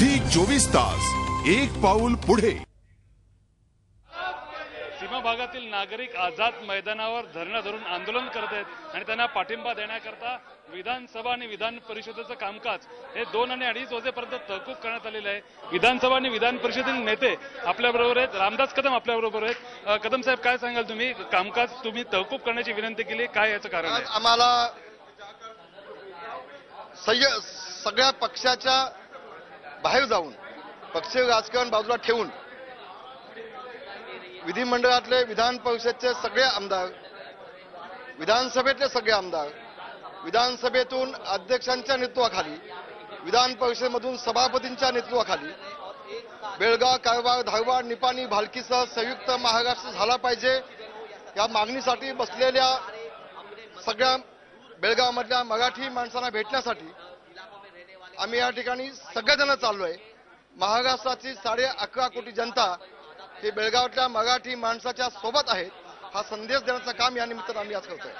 Zee 24 तास एक पाऊल पुढे। सीमा भागातील नागरिक आझाद मैदानावर धरणं धरून आंदोलन करत आहेत आणि त्यांना पाठिंबा देण्याकरता विधानसभा आणि विधान परिषदेचं कामकाज हे 2 आणि 2.5 वाजेपर्यंत तहकूब करण्यात आलेलं आहे। विधानसभा आणि विधान परिषदेतील नेते आपल्याबरोबर आहेत। रामदास कदम आपल्याबरोबर आहेत। कदम साहेब, काय सांगाल तुम्ही? कामकाज तुम्ही तहकूब करण्याची विनंती केली, काय याचं कारण आहे? आम्हाला सगळ्या पक्षाच्या बाहेर जाऊन पक्षीय राजकारण बाजूला ठेवून विधिमंडळातले विधान परिषदेचे सगळे आमदार, विधानसभेतले सगळे आमदार, विधानसभेतून अध्यक्षांच्या नेतृत्वाखाली, विधान परिषदेमधून सभापतींच्या नेतृत्वाखाली बेळगाव, कारवार, धारवाड, निपाणी, भालकीसह संयुक्त महाराष्ट्र झाला पाहिजे या मागणीसाठी बसलेल्या सगळ्या बेळगावमधल्या मराठी माणसांना भेटण्यासाठी आम्ही या ठिकाणी सगळेजण चाललोय। महाराष्ट्राची 11.5 कोटी जनता हे बेळगावातल्या मराठी माणसाच्या सोबत आहेत, हा संदेश देण्याचं काम या निमित्तानं आम्ही आज करतोय।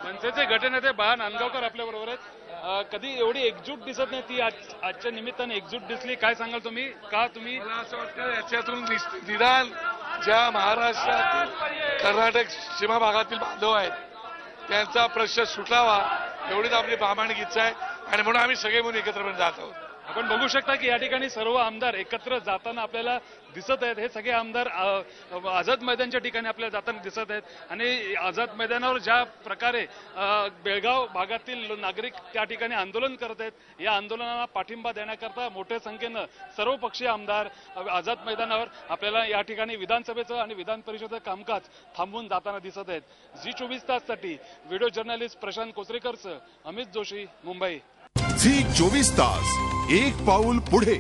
मनसेचे गटनेते बाळा नांदगावकर आपल्याबरोबर आहेत। कधी एवढी एकजूट दिसत नाही, ती आजच्या निमित्ताने एकजूट दिसली, काय सांगाल तुम्ही? का तुम्ही? मला असं वाटतं याच्यातून निदान ज्या महाराष्ट्रातील कर्नाटक सीमा भागातील बांधव आहेत त्यांचा प्रश्न सुटावा एवढीच आपली प्रामाणिक इच्छा आहे आणि म्हणून आम्ही सगळे म्हणून एकत्रपणे जात आहोत। आपण बघू शकता की या ठिकाणी सर्व आमदार एकत्र जाताना आपल्याला दिसत आहेत। हे सगळे आमदार आझाद मैदानच्या ठिकाणी आपल्याला जाताना दिसत आहेत आणि आझाद मैदानावर ज्या प्रकारे बेळगाव भागातील नागरिक त्या ठिकाणी आंदोलन करत आहेत, या आंदोलनाला पाठिंबा देण्याकरता मोठ्या संख्येनं सर्व पक्षीय आमदार आझाद मैदानावर आपल्याला या ठिकाणी विधानसभेचं आणि विधान परिषदेचं कामकाज थांबवून जाताना दिसत आहेत। झी 24 ताससाठी व्हिडिओ जर्नलिस्ट प्रशांत कोचरेकरसह अमित जोशी, मुंबई। झी 24 तास एक पाऊल पुढे।